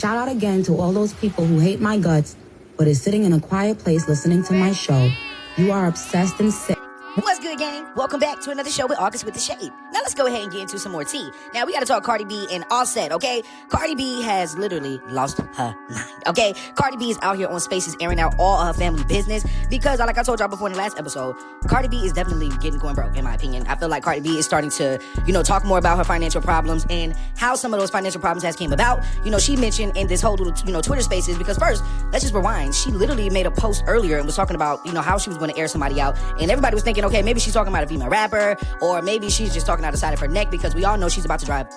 Shout out again to all those people who hate my guts, but is sitting in a quiet place listening to my show. You are obsessed and sick. What's good, gang? Welcome back to another show with August with the Shade. Now let's go ahead and get into some more tea. Now we gotta talk Cardi B and Offset, okay? Cardi B has literally lost her mind, okay? Cardi B is out here on Spaces airing out all of her family business because, like I told y'all before in the last episode, Cardi B is definitely going broke, in my opinion. I feel like Cardi B is starting to, talk more about her financial problems and how some of those financial problems has came about. She mentioned in this whole little, Twitter Spaces, because first, let's just rewind. She literally made a post earlier and was talking about, how she was going to air somebody out, and everybody was thinking, okay, maybe she's talking about a female rapper, or maybe she's just talking out the side of her neck, because we all know she's about to drop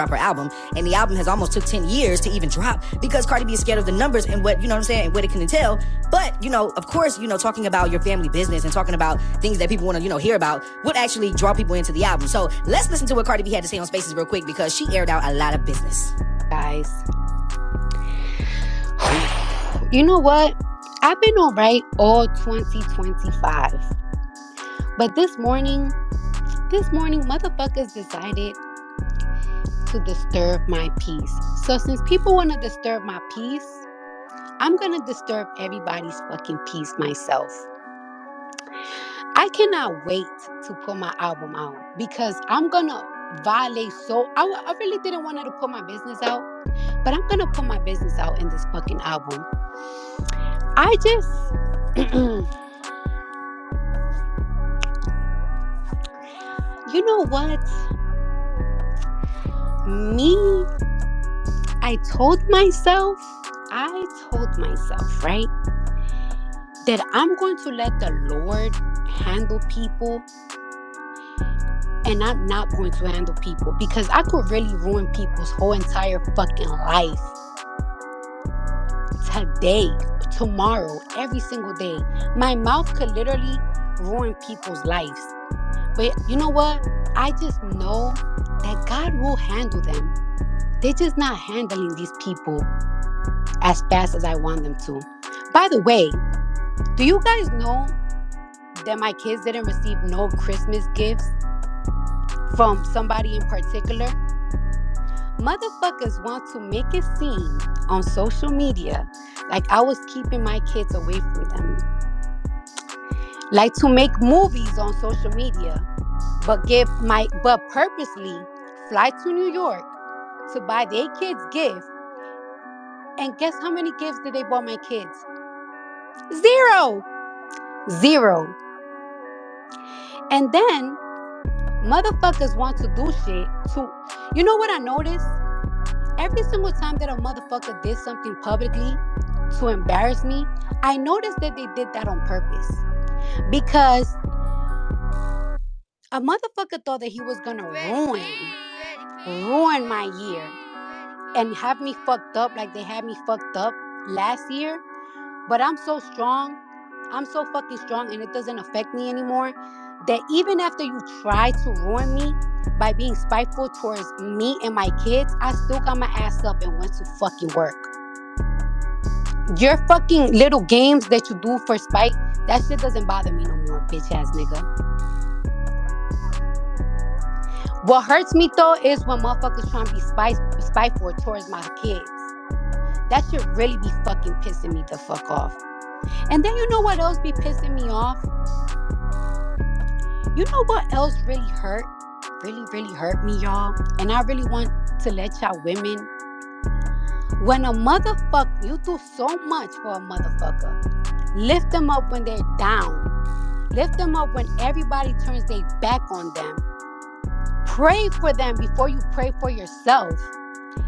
her album, and the album has almost took 10 years to even drop because Cardi B is scared of the numbers and what, and what it can entail. But, of course, talking about your family business and talking about things that people want to, hear about would actually draw people into the album. So let's listen to what Cardi B had to say on Spaces real quick, because she aired out a lot of business. Guys, you know what? I've been all right all 2025. But this morning, motherfuckers decided to disturb my peace. So since people want to disturb my peace, I'm going to disturb everybody's fucking peace myself. I cannot wait to put my album out because I'm going to violate I really didn't want to put my business out, but I'm going to put my business out in this fucking album. I just... You know what? I told myself, right, that I'm going to let the Lord handle people, and I'm not going to handle people, because I could really ruin people's whole entire fucking life. Today, tomorrow, every single day. My mouth could literally ruin people's lives. But you know what? I just know that God will handle them. They're just not handling these people as fast as I want them to. By the way, do you guys know that my kids didn't receive no Christmas gifts from somebody in particular? Motherfuckers want to make it seem on social media like I was keeping my kids away from them. Like to make movies on social media, but purposely fly to New York to buy their kids gifts. And guess how many gifts did they buy my kids? Zero. And then motherfuckers want to do shit to, you know what I noticed? Every single time that a motherfucker did something publicly to embarrass me, I noticed that they did that on purpose. Because a motherfucker thought that he was gonna ruin my year and have me fucked up like they had me fucked up last year. But I'm so strong. I'm so fucking strong, and it doesn't affect me anymore, that even after you try to ruin me by being spiteful towards me and my kids, I still got my ass up and went to fucking work. Your fucking little games that you do for spite, that shit doesn't bother me no more, bitch ass nigga. What hurts me though is when motherfuckers trying to be spiteful towards my kids. That should really be fucking pissing me the fuck off. And then you know what else be pissing me off? You know what else really hurt? Really hurt me, y'all? And I really want to let y'all women. When a motherfucker, you do so much for a motherfucker. Lift them up when they're down. Lift them up when everybody turns their back on them. Pray for them before you pray for yourself.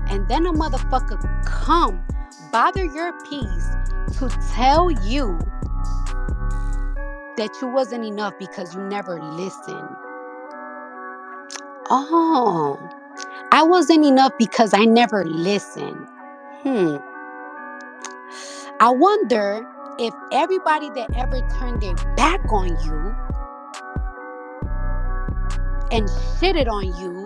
And then a motherfucker come, bother your peace to tell you that you wasn't enough because you never listened. Oh, I wasn't enough because I never listened. I wonder if everybody that ever turned their back on you and shitted on you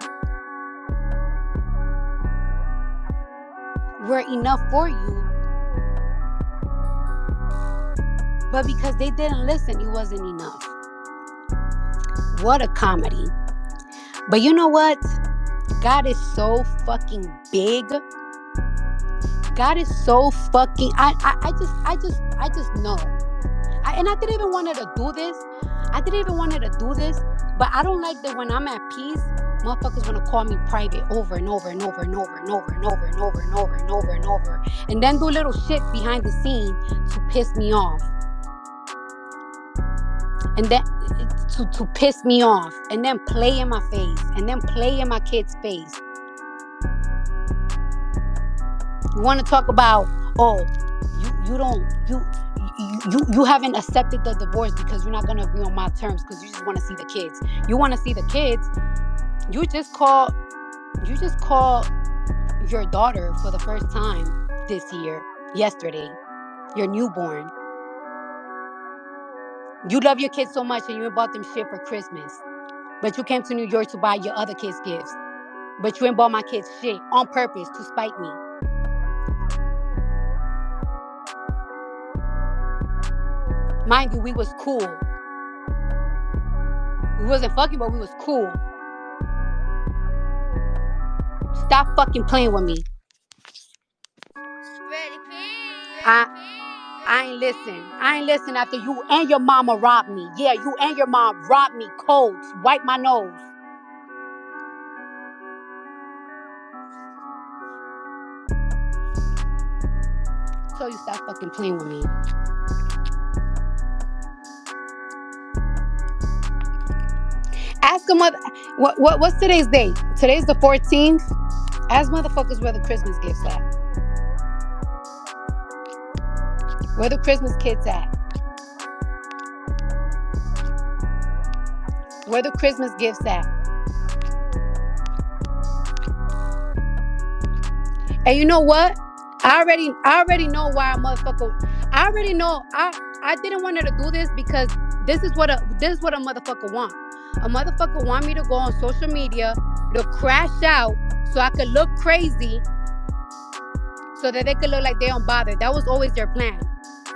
were enough for you, but because they didn't listen, it wasn't enough. What a comedy. But you know what? God is so fucking big. God is so fucking. I just know. And I didn't even want her to do this. But I don't like that when I'm at peace, motherfuckers want to call me private over and over and over and over and over and over and over and over and over and over, and then do little shit behind the scene to piss me off. And then to piss me off, and then play in my face, and then play in my kid's face. You want to talk about, oh, you haven't accepted the divorce because you're not gonna agree on my terms because you just want to see the kids. You want to see the kids. You just call your daughter for the first time this year, yesterday, your newborn. You love your kids so much and you bought them shit for Christmas. But you came to New York to buy your other kids gifts. But you ain't bought my kids shit on purpose to spite me. Mind you, we was cool. We wasn't fucking, but we was cool. Stop fucking playing with me. I ain't listen. I ain't listen after you and your mama robbed me. Yeah, you and your mom robbed me cold. Wipe my nose. So you stop fucking playing with me. Ask a mother. What's today's date? Today's the 14th. Ask motherfuckers where the Christmas gifts at. Where the Christmas kids at? Where the Christmas gifts at? And you know what? I already know why a motherfucker. I already know. I didn't want her to do this because this is what a motherfucker want. A motherfucker want me to go on social media to crash out so I could look crazy, so that they could look like they don't bother. That was always their plan.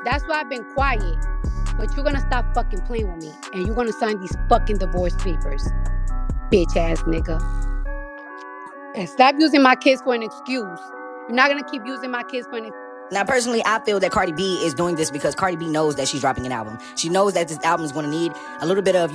That's why I've been quiet. But you're gonna stop fucking playing with me, and you're gonna sign these fucking divorce papers, bitch ass nigga. And stop using my kids for an excuse. You're not gonna keep using my kids for an excuse. Now, personally, I feel that Cardi B is doing this because Cardi B knows that she's dropping an album. She knows that this album is going to need a little bit of,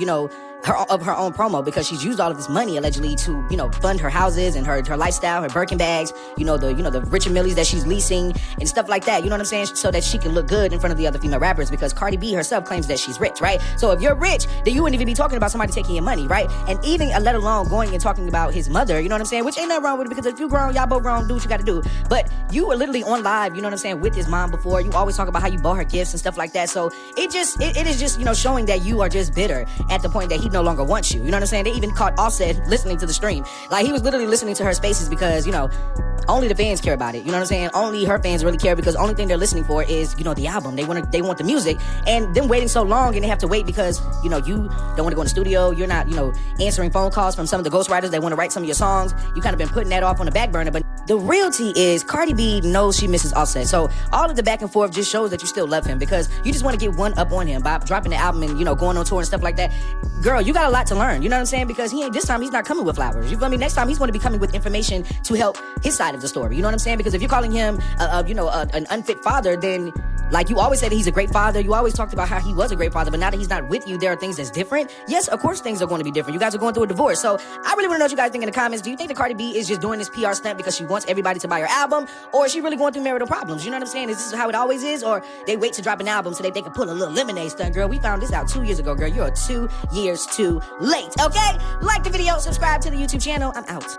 her own promo, because she's used all of this money allegedly to, fund her houses and her lifestyle, her Birkin bags, the Richard Millies that she's leasing and stuff like that. You know what I'm saying? So that she can look good in front of the other female rappers, because Cardi B herself claims that she's rich, right? So if you're rich, then you wouldn't even be talking about somebody taking your money, right? And even let alone going and talking about his mother, you know what I'm saying? Which ain't nothing wrong with it, because if you grown, y'all both grown, do what you got to do. But you were literally on live, you know what I'm saying, with his mom before. You always talk about how you bought her gifts and stuff like that. So it is just, showing that you are just bitter at the point that he no longer wants you. You know what I'm saying? They even caught Offset listening to the stream. Like, he was literally listening to her spaces because, only the fans care about it. You know what I'm saying? Only her fans really care, because the only thing they're listening for is, the album. They want the music. And them waiting so long, and they have to wait because, you don't want to go in the studio. You're not, answering phone calls from some of the ghostwriters that want to write some of your songs. You kind of been putting that off on the back burner. But the reality is Cardi B knows she misses Offset. So all of the back and forth just shows that you still love him, because you just want to get one up on him by dropping the album and, going on tour and stuff like that. Girl, you got a lot to learn. You know what I'm saying? Because this time he's not coming with flowers. You feel me? Next time he's going to be coming with information to help his side of the story. You know what I'm saying? Because if you're calling him, an unfit father, then, like, you always say that he's a great father. You always talked about how he was a great father, but now that he's not with you, there are things that's different. Yes, of course things are going to be different. You guys are going through a divorce. So I really want to know what you guys think in the comments. Do you think that Cardi B is just doing this PR stunt because she wants everybody to buy her album? Or is she really going through marital problems? You know what I'm saying? Is this how it always is? Or they wait to drop an album so that they can pull a little lemonade stunt? Girl, we found this out 2 years ago, girl. You're 2 years too late, okay? Like the video, subscribe to the YouTube channel. I'm out.